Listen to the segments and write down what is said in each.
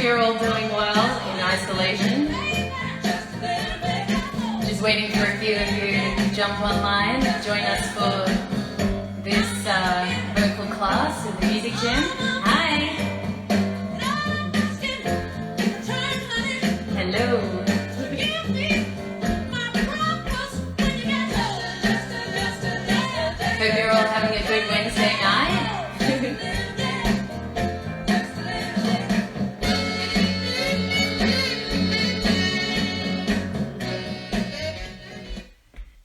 you're all doing well in isolation. Just waiting for a few of you to jump online and join us for this vocal class at the music gym. Hi! Hello! Hope you're all having a good Wednesday night.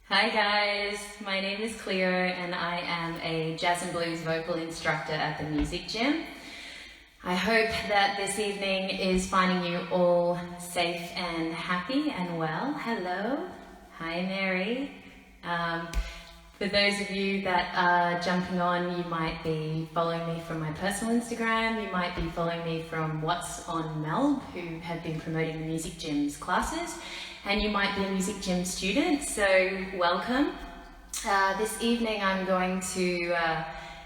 Hi guys, my name is Cleo and I am a jazz and blues vocal instructor at the music gym. I hope that this evening is finding you all safe and happy and well. Hello. Hi Mary. For those of you that are jumping on, you might be following me from my personal Instagram, you might be following me from What's on Melb, who have been promoting the music gym's classes, and you might be a music gym student, so welcome. This evening I'm going to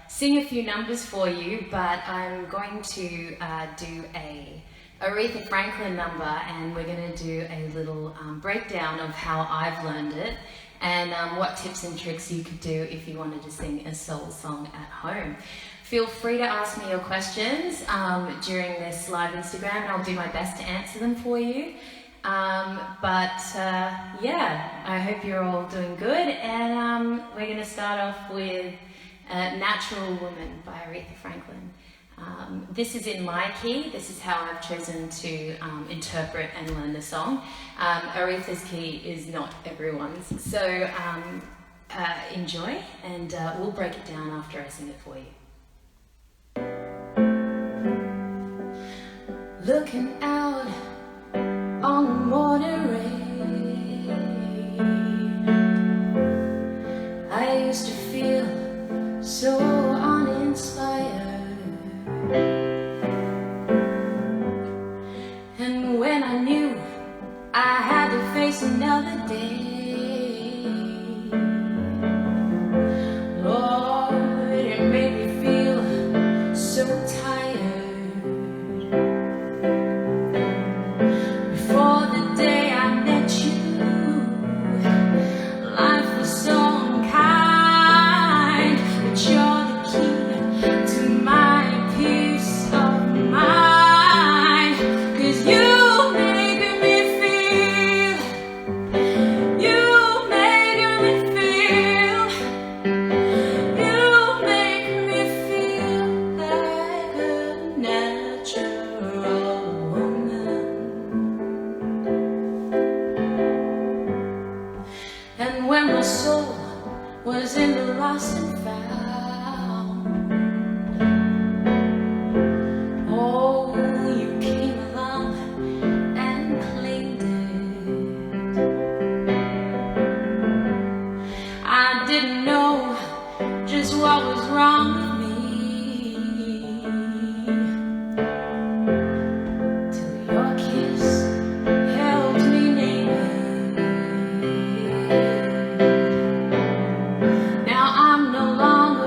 sing a few numbers for you, but I'm going to do a Aretha Franklin number, and we're going to do a little breakdown of how I've learned it, and what tips and tricks you could do if you wanted to sing a soul song at home. Feel free to ask me your questions during this live Instagram, and I'll do my best to answer them for you. Yeah, I hope you're all doing good, and we're going to start off with Natural Woman by Aretha Franklin. This is in my key. This is how I've chosen to interpret and learn the song. Aretha's key is not everyone's, so enjoy, and we'll break it down after I sing it for you. Looking out on the Monterey, I used to feel so uninspired. And when I knew I had to face another day, Lord, it made me feel so tired. Before the day I met you, life was so unkind, but you're the key to my peace of mind. 'Cause you make me feel, you make me feel, you make me feel like a natural woman. And when my soul was in the lost and found, oh, you came along and claimed it. I didn't know just what was wrong with me till your kiss helped me name it. Now I'm no longer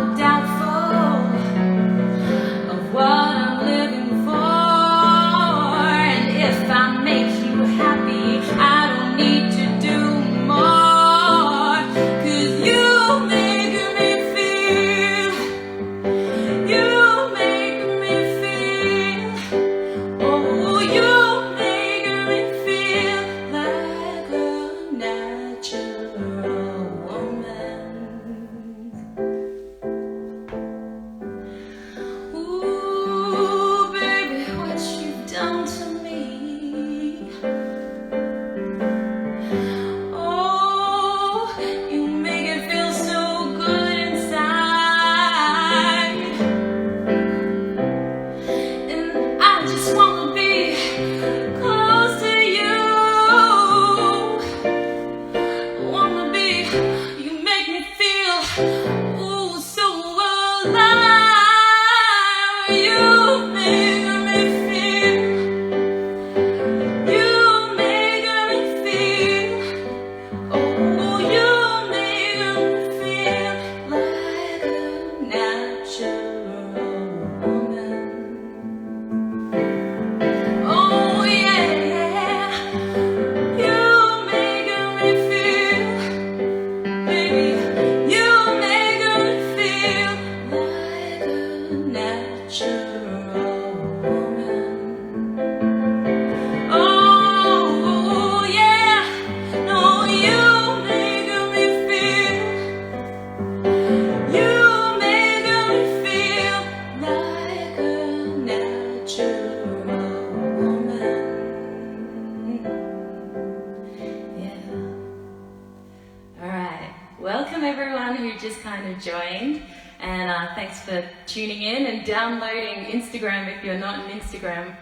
Welcome everyone who just kind of joined, and thanks for tuning in and downloading Instagram if you're not an Instagram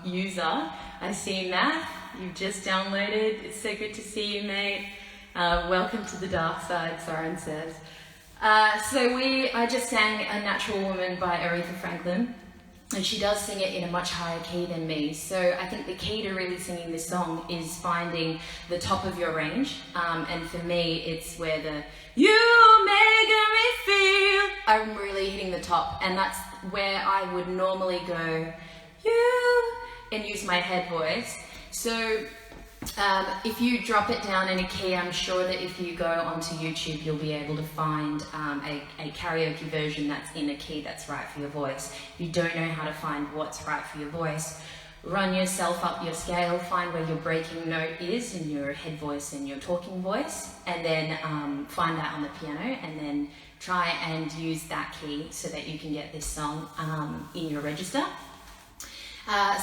user. I've seen that. You've just downloaded. It's so good to see you, mate. Welcome to the dark side, Soren says. I just sang A Natural Woman by Aretha Franklin, and she does sing it in a much higher key than me. So I think the key to really singing this song is finding the top of your range. And for me, it's where the "you make me feel," I'm really hitting the top, and that's where I would normally go "you" and use my head voice. So if you drop it down in a key, I'm sure that if you go onto YouTube, you'll be able to find a karaoke version that's in a key that's right for your voice. If you don't know how to find what's right for your voice, run yourself up your scale, find where your breaking note is in your head voice and your talking voice, and then find that on the piano, and then try and use that key so that you can get this song in your register.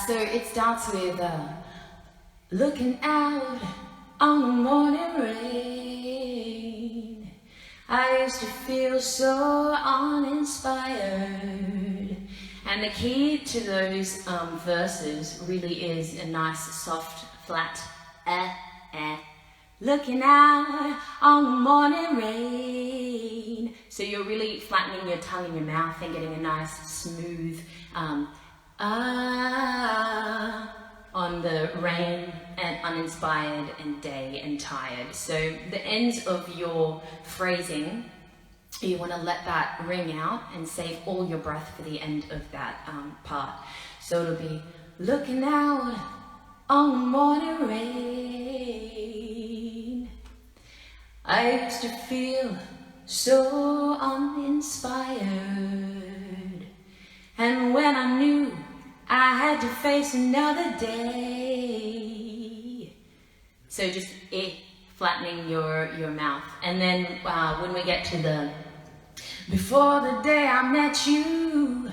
So it starts with looking out on the morning rain, I used to feel so uninspired. And the key to those verses really is a nice, soft, flat looking out on the morning rain. So you're really flattening your tongue in your mouth and getting a nice, smooth on the rain and uninspired and day and tired. So the ends of your phrasing, you want to let that ring out and save all your breath for the end of that part. So it'll be looking out on the morning rain, I used to feel so uninspired, and when I knew I had to face another day. So just flattening your mouth. And then when we get to the before the day I met you,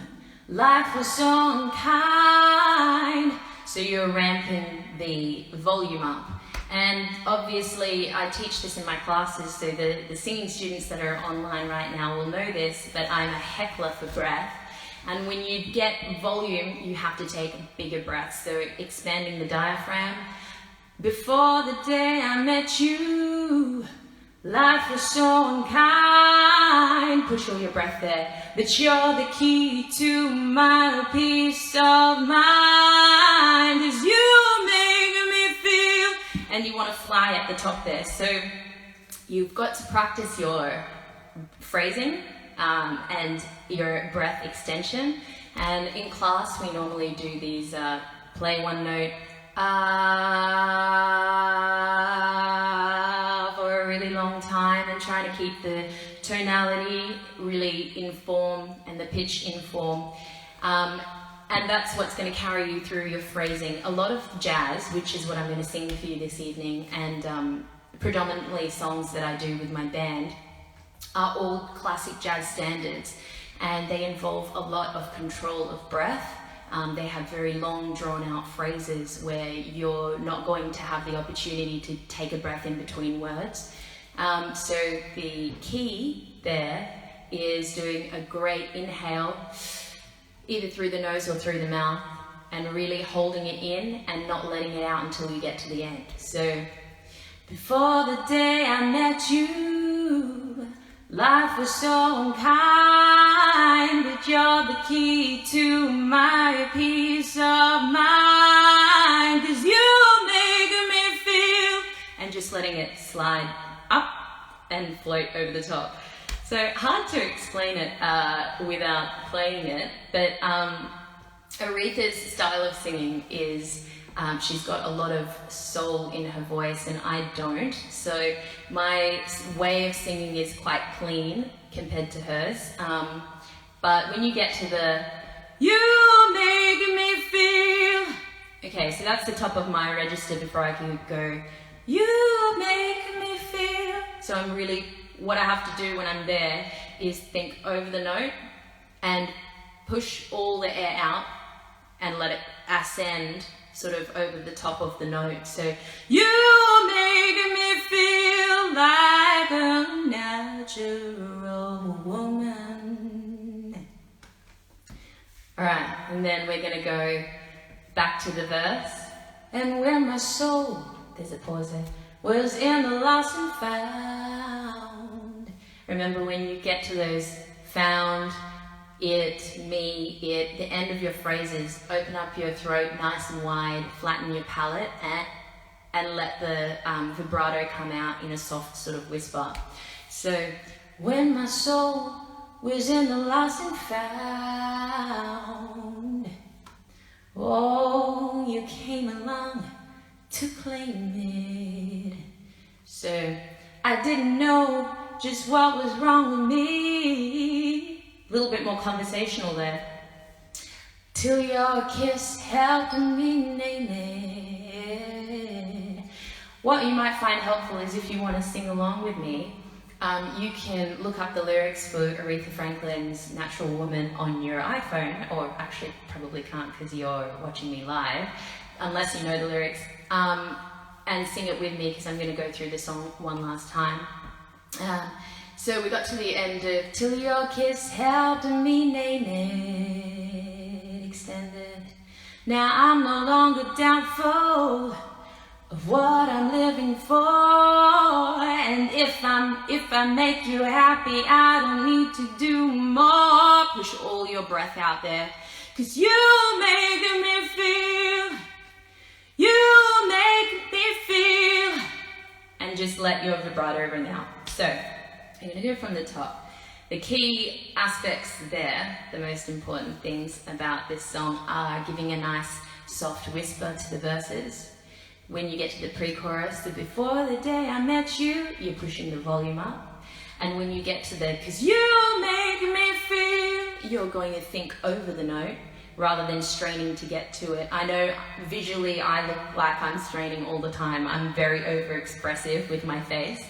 life was so unkind. So you're ramping the volume up. And obviously I teach this in my classes, so the singing students that are online right now will know this, but I'm a heckler for breath. And when you get volume, you have to take bigger breaths. So expanding the diaphragm. Before the day I met you, life was so unkind. Push all your breath there. But you're the key to my peace of mind. 'Cause you make me feel. And you want to fly at the top there. So you've got to practice your phrasing and your breath extension. And in class we normally do these play one note for a really long time, and trying to keep the tonality really in form and the pitch in form. And that's what's going to carry you through your phrasing. A lot of jazz, which is what I'm going to sing for you this evening, and predominantly songs that I do with my band, are all classic jazz standards, and they involve a lot of control of breath. They have very long, drawn-out phrases where you're not going to have the opportunity to take a breath in between words. So the key there is doing a great inhale, either through the nose or through the mouth, and really holding it in and not letting it out until you get to the end. So, before the day I met you, life was so unkind, but you're the key to my peace of mind. 'Cause you make me feel, and just letting it slide up and float over the top. So hard to explain it without playing it, but Aretha's style of singing is she's got a lot of soul in her voice, and I don't. So my way of singing is quite clean compared to hers. But when you get to the "you make me feel," okay, so that's the top of my register before I can go "you make me feel." So I'm really, what I have to do when I'm there is think over the note and push all the air out and let it ascend sort of over the top of the note. So, you make me feel like a natural woman. Alright, and then we're gonna go back to the verse. And when my soul, there's a pause there, was in the lost and found. Remember when you get to those found, it, me, it, the end of your phrases, open up your throat nice and wide, flatten your palate, and let the vibrato come out in a soft sort of whisper. So, when my soul was in the lost and found, oh, you came along to claim it. So, I didn't know just what was wrong with me. A little bit more conversational there. Till your kiss helped me name it. What you might find helpful is if you want to sing along with me, you can look up the lyrics for Aretha Franklin's Natural Woman on your iPhone, or actually probably can't because you're watching me live, unless you know the lyrics, and sing it with me because I'm going to go through the song one last time. So we got to the end of till your kiss helped me name it, extended. Now I'm no longer doubtful of what I'm living for, and if I make you happy, I don't need to do more. Push all your breath out there, 'cause you make me feel, you make me feel, and just let your vibrato ring out. So I'm going to go from the top. The key aspects there, the most important things about this song are giving a nice soft whisper to the verses. When you get to the pre-chorus, the before the day I met you, you're pushing the volume up. And when you get to the 'cause you make me feel, you're going to think over the note rather than straining to get to it. I know visually I look like I'm straining all the time. I'm very over-expressive with my face.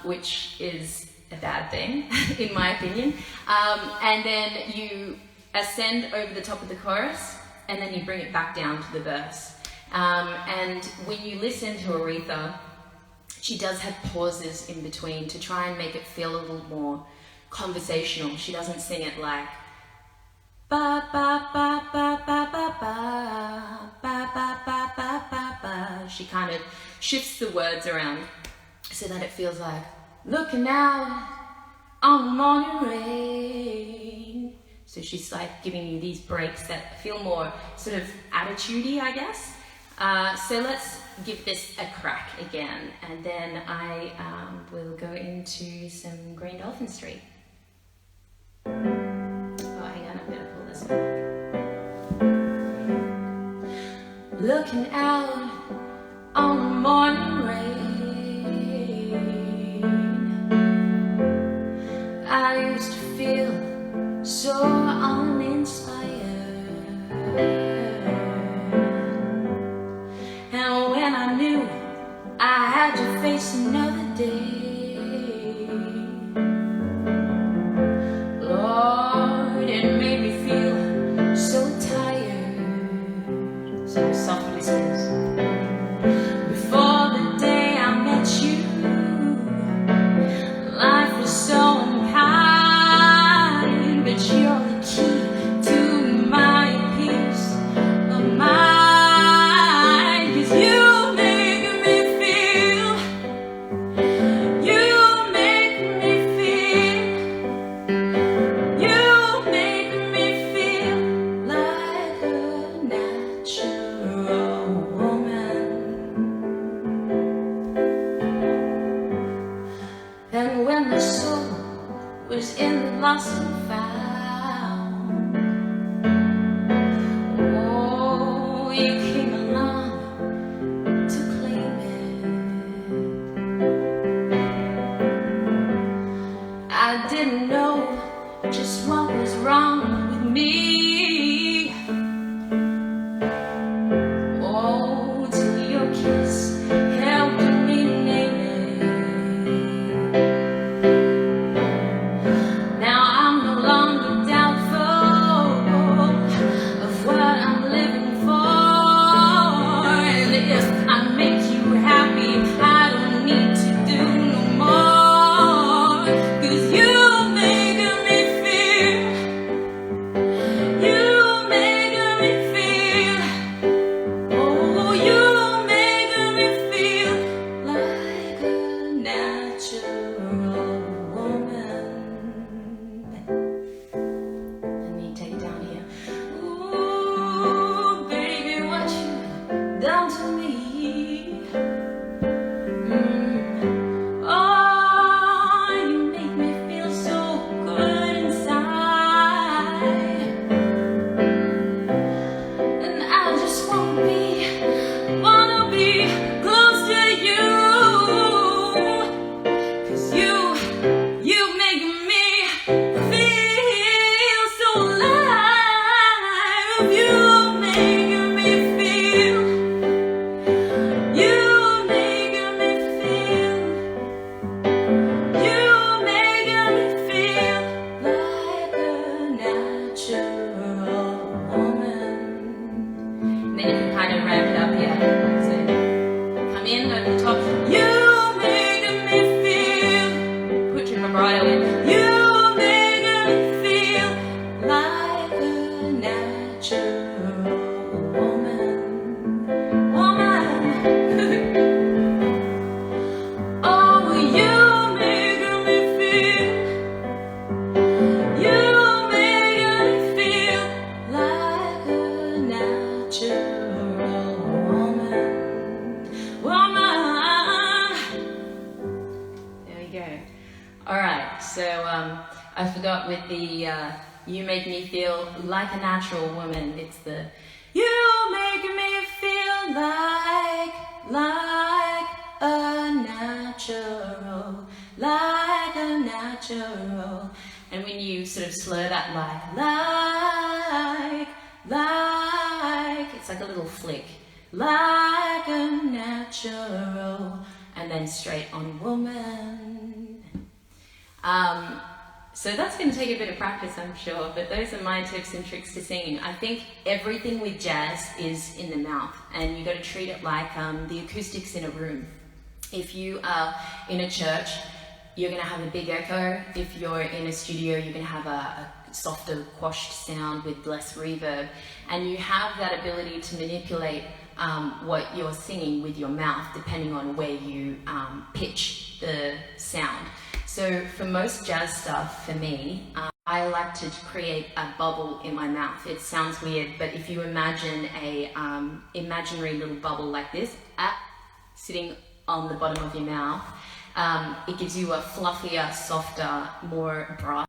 Which is a bad thing, in my opinion. And then you ascend over the top of the chorus, and then you bring it back down to the verse. And when you listen to Aretha, she does have pauses in between to try and make it feel a little more conversational. She doesn't sing it like ba ba ba ba ba ba ba ba ba ba ba ba ba. She kind of shifts the words around so that it feels like looking out on the morning rain. So she's like giving you these breaks that feel more sort of attitude-y, I guess. So let's give this a crack again, and then I will go into some Green Dolphin Street. Oh, hang on, I'm gonna pull this back. Looking out on the morning rain, I used to feel so uninspired, and when I knew I had to face another day, Lord, it made me feel so tired. So soft whispers. Before the day I met you, life was so unkind, but you're the key to my peace of mind. 'Cause you make me feel, you make me feel, you make me feel like a natural woman. And when my soul was in the lost and found, oh, you came along to claim it. I didn't know just what was wrong with me. Oh, till your kiss helped me name it. Now I'm no longer Alright, so I forgot with the you make me feel like a natural woman. It's the you make me feel like a natural, like a natural. And when you sort of slur that like, it's like a little flick. Like a natural, and then straight on woman. So that's going to take a bit of practice, I'm sure, but those are my tips and tricks to singing. I think everything with jazz is in the mouth, and you got to treat it like the acoustics in a room. If you are in a church, you're going to have a big echo. If you're in a studio, you're going to have a softer, quashed sound with less reverb, and you have that ability to manipulate what you're singing with your mouth, depending on where you pitch the sound. So for most jazz stuff, for me, I like to create a bubble in my mouth. It sounds weird, but if you imagine a imaginary little bubble like this, sitting on the bottom of your mouth, it gives you a fluffier, softer, more brass.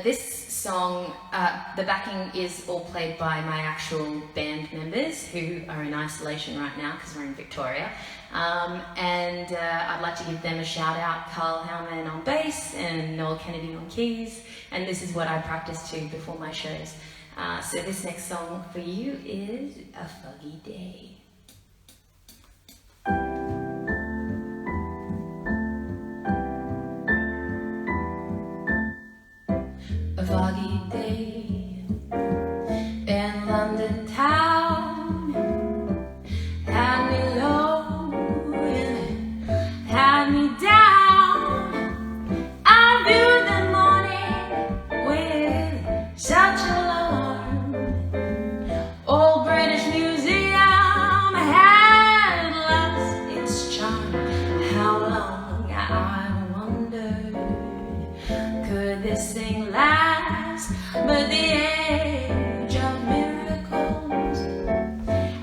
This song, the backing is all played by my actual band members who are in isolation right now because we're in Victoria. And I'd like to give them a shout out. Carl Howman on bass and Noel Kennedy on keys. And this is what I practice to before my shows. So this next song for you is A Foggy Day. A foggy day in London town had me low and had me down. I viewed the morning with such alarm. Old British Museum had lost its charm. How long, I wondered, could this thing last? But the age of miracles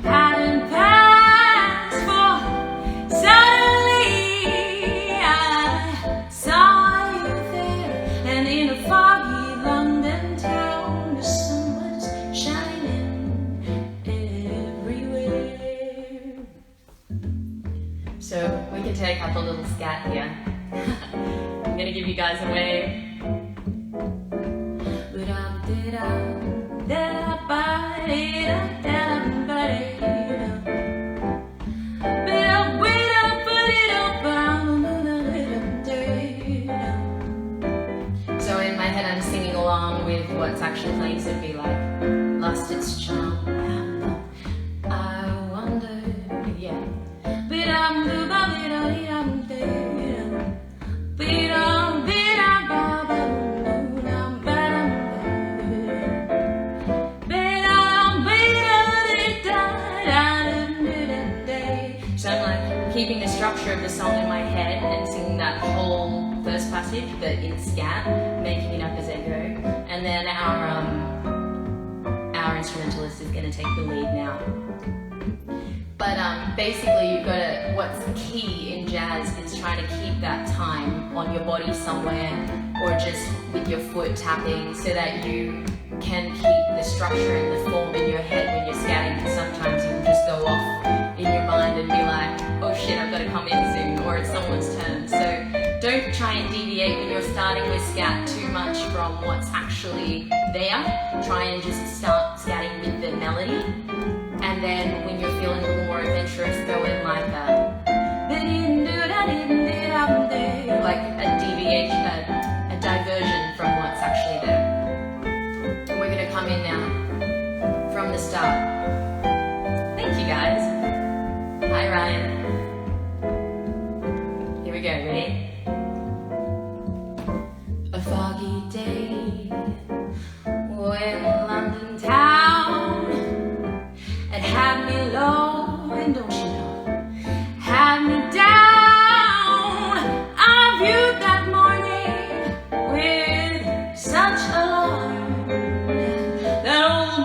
hadn't passed, for suddenly I saw you there, and in a foggy London town the sun was shining everywhere. So we can take up a little scat here. I'm gonna give you guys a wave. So in my head I'm singing along with what's actually playing, so it'd be like, lost its charm. I wonder, yeah. So I'm like keeping the structure of the song in my head and singing that whole first passage, but in scat, making it up as I go. And then our instrumentalist is going to take the lead now. But basically, you've got to. What's key in jazz is trying to keep that time on your body somewhere, or just with your foot tapping, so that you can keep the structure and the form in your head when you're scatting. Because sometimes you can just go off in your mind and be like, oh shit, I've got to come in soon, or it's someone's turn. So don't try and deviate when you're starting with scat too much from what's actually there. Try and just start scatting with the melody, and then when you're feeling a little more adventurous, go in like a deviation, a diversion from what's actually there. And we're going to come in now from the start. Thank you guys. Hi Ryan. Here we go, ready? A foggy day in London town, it had me low, and don't you know, had me down. I viewed that morning with such alarm. That old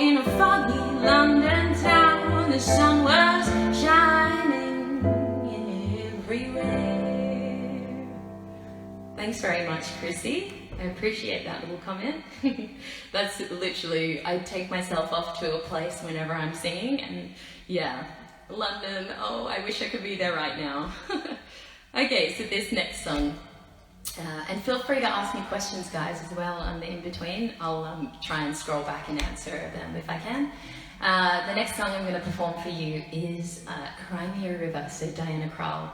in a foggy London town, the sun was shining everywhere. Thanks very much, Chrissy. I appreciate that little comment. That's literally, I take myself off to a place whenever I'm singing, and yeah, London, oh, I wish I could be there right now. Okay, so this next song, and feel free to ask me questions, guys, as well on the in-between. I'll try and scroll back and answer them if I can. The next song I'm going to perform for you is Cry Me a River, so Diana Krall.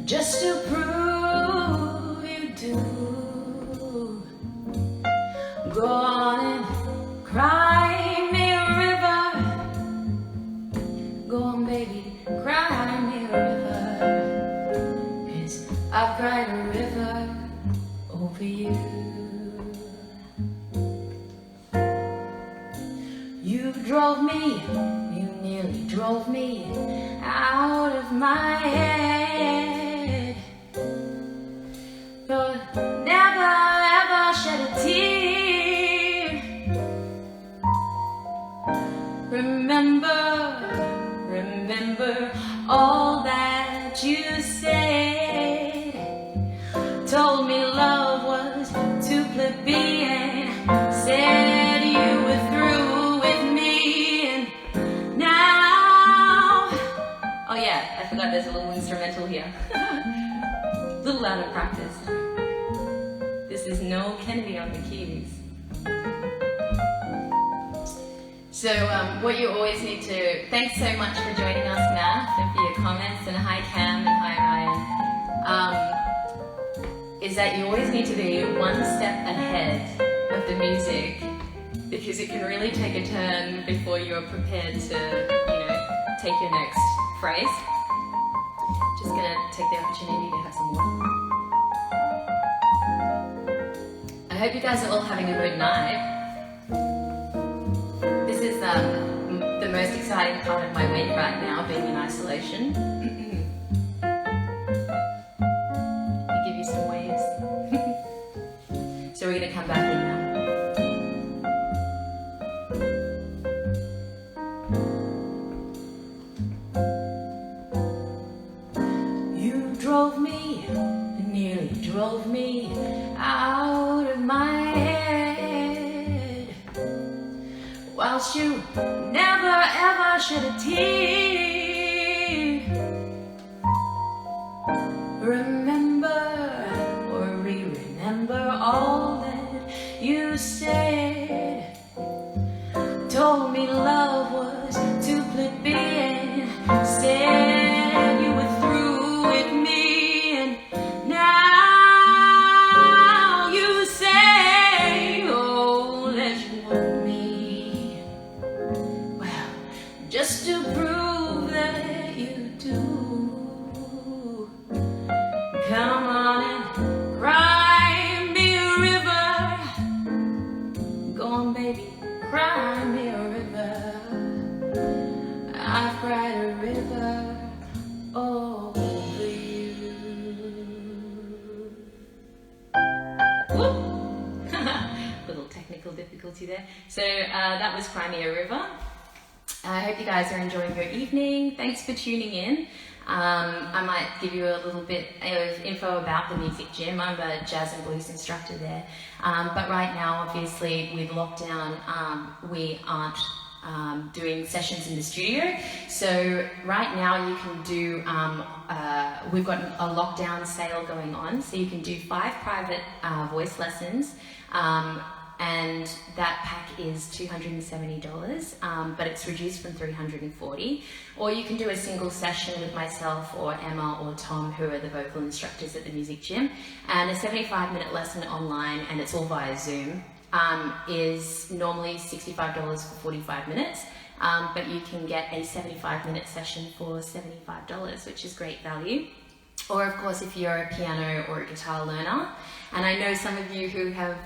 Just to prove you do. Go on and cry me a river. Go on, baby, cry me a river. 'Cause I've cried a river over you. You drove me, you nearly drove me out of my head. But never ever shed a tear. Remember all that you said. Told me love was too plebeian. Said you were through with me, and now, oh yeah, I forgot there's a little instrumental here. A little out of practice. This is Noel Kennedy on the keys. So what you always need to, thanks so much for joining us, Matt, and for your comments, and hi Cam and hi Ryan, is that you always need to be one step ahead of the music, because it can really take a turn before you're prepared to, take your next phrase. Just gonna take the opportunity to have some water. I hope you guys are all having a good night. This is the most exciting part of my week right now, being in isolation. I'll give you some waves. So we're gonna come back in now. Nearly drove me out of my head, whilst you never ever shed a tear. Remember all that you said. Told me love was too plebeian. Said you were through with me. Just to prove that you do. Come on and cry me a river. Go on, baby, cry me a river. I've cried a river over you. Whoop. Little technical difficulty there. So that was Cry Me a River. I hope you guys are enjoying your evening. Thanks for tuning in. I might give you a little bit of info about the music gym. I'm a jazz and blues instructor there. But right now, obviously, with lockdown, we aren't doing sessions in the studio. So right now you can do, we've got a lockdown sale going on, so you can do 5 private voice lessons, and that pack is $270, but it's reduced from $340. Or you can do a single session with myself or Emma or Tom, who are the vocal instructors at the music gym, and a 75-minute lesson online, and it's all via Zoom, is normally $65 for 45 minutes, but you can get a 75-minute session for $75, which is great value. Or of course, if you're a piano or a guitar learner, and I know some of you who have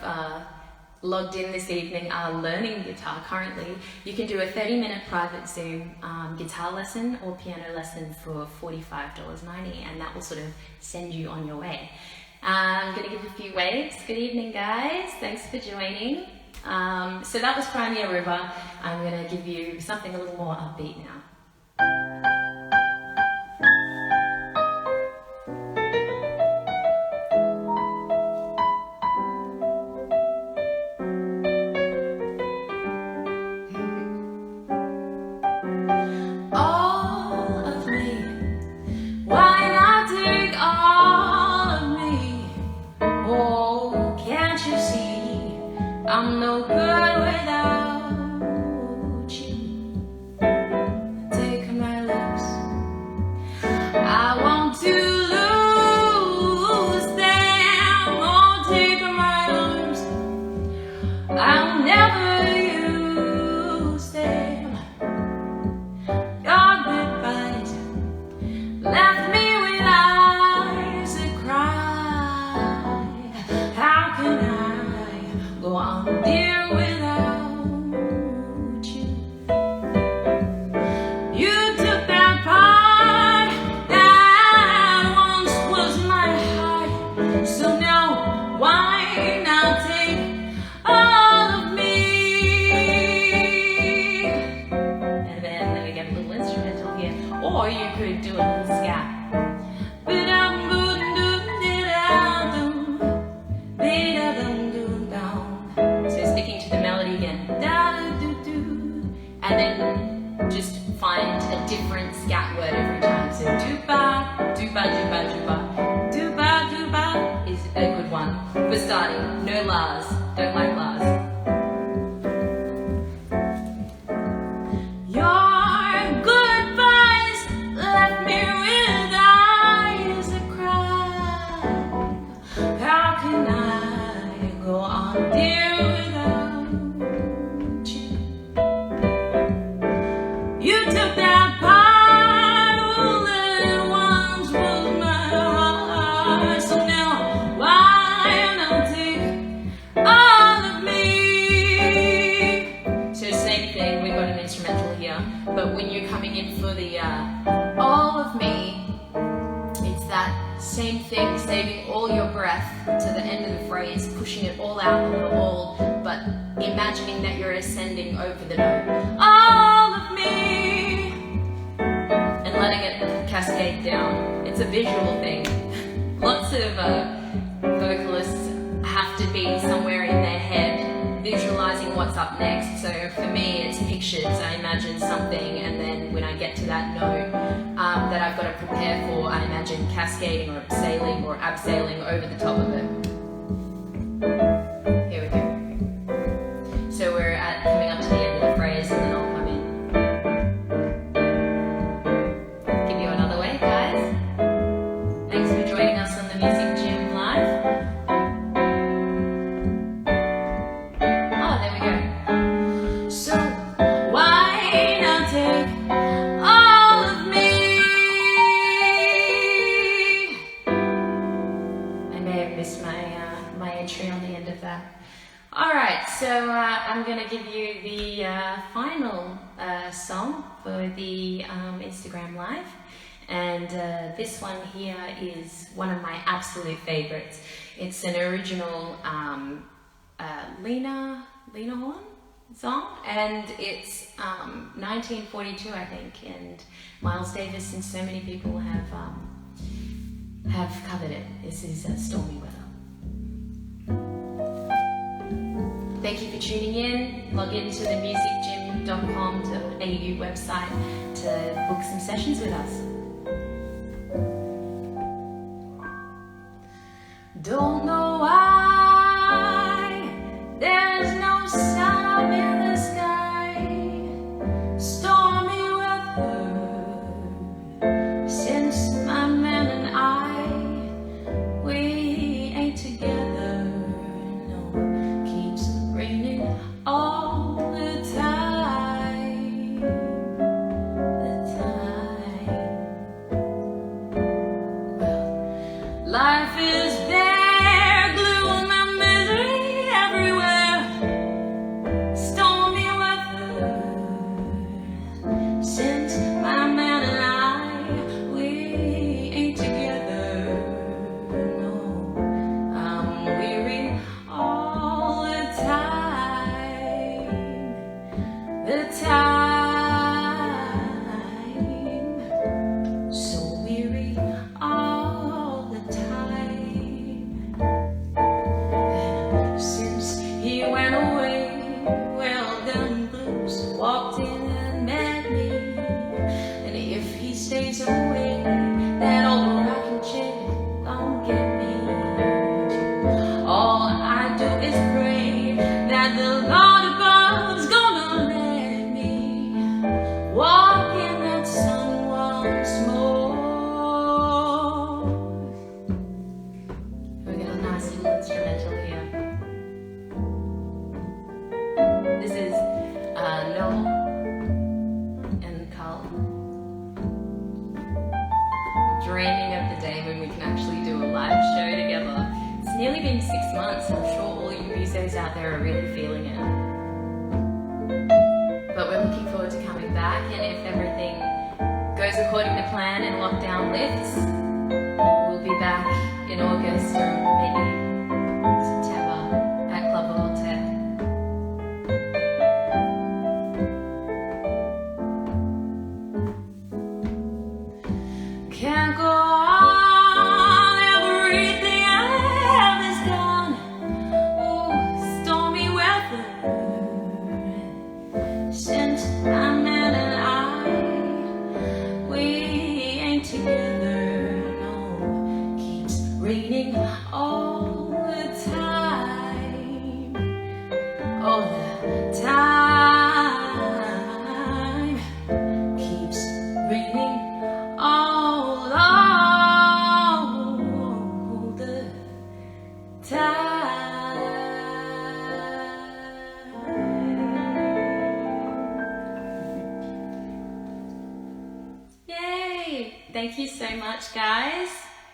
logged in this evening are learning guitar currently, you can do a 30-minute private Zoom guitar lesson or piano lesson for $45.90, and that will sort of send you on your way. I'm going to give a few waves. Good evening, guys. Thanks for joining. So that was Crimea River. I'm going to give you something a little more upbeat now. I'm no good without you. Take my lips, I want to lose them. Oh, take my arms, I'll never use them. Your goodbyes left me with eyes that cry. How can I go on, dear, without you? You took that part that once was my heart, so now why not take all of me? And then let me get a little instrumental here, or you could do a little scat. And then just find a different scat word every time. So dooba, dooba, dooba, dooba. Dooba, dooba is a good one for starting. No las, don't like las. Your goodbyes left me with eyes that cry. How can I go on, dear, without you? You took that part that once was my heart, so now why not take all of me? So same thing, we've got an instrumental here, but when you're coming in for the all of me, it's that same thing, saving all your breath to the end of the phrase, pushing it all out on the all, but imagining that you're ascending over the note. All of me. And letting it cascade down. It's a visual thing. Lots of vocalists have to be somewhere in their head visualizing what's up next. So for me, it's pictures. I imagine something, and then when I get to that note that I've got to prepare for, I imagine cascading or sailing or abseiling over the top of it. Here we go. So we're coming up to the end of the phrase, and then I'll come in. Give you another wave, guys. Thanks for joining us on the Music Gym Live. Oh, there we go. So why not take all of me? I may have missed my entry on the end of that. All right, so I'm going to give you the final song for the Instagram Live, and this one here is one of my absolute favorites. It's an original Lena Horne song, and it's 1942, I think, and Miles Davis and so many people have covered it. This is Stormy Weather. Thank you for tuning in. Log into the musicgym.com.au website to book some sessions with us. Don't know why there's no sun up in the sky. Stormy weather since my man and I, we ain't together. No, keeps raining all the time. Well, life is bare, glue on my misery everywhere. Stormy weather since my man and I, we ain't together. No, I'm weary all the time. The time, so weary all the time. Since he went away, well done blues walked in and met me. And if he stays away, that old rocking chair don't get me. All I do is pray that the Lord above's gonna let me walk in that sun once more. We got a nice little instrumental here. This is Noel and Carl. Dreaming of the day when we can actually do a live show together. It's nearly been 6 months. I'm sure all you musos out there are really feeling it. But we're looking forward to coming back, and if everything goes according to plan and lockdown lifts, we'll be back in August or maybe September at Club Voltaire. Can't go on, everything I have is gone. Oh, stormy weather since my man and I, we ain't together. No, keeps raining all the time. All the time, keeps raining all the time. Yay! Thank you so much, guys.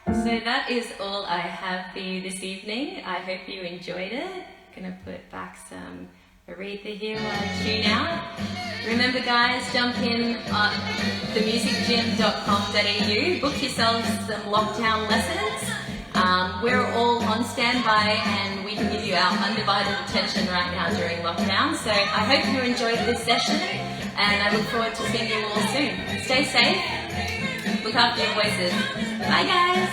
So that is all I have for you this evening. I hope you enjoyed it. Gonna put back some Aretha here while I tune out. Remember, guys, jump in at themusicgym.com.au. Book yourselves some lockdown lessons. We're all on standby and we can give you our undivided attention right now during lockdown. So I hope you enjoyed this session and I look forward to seeing you all soon. Stay safe. Look after your voices. Bye, guys.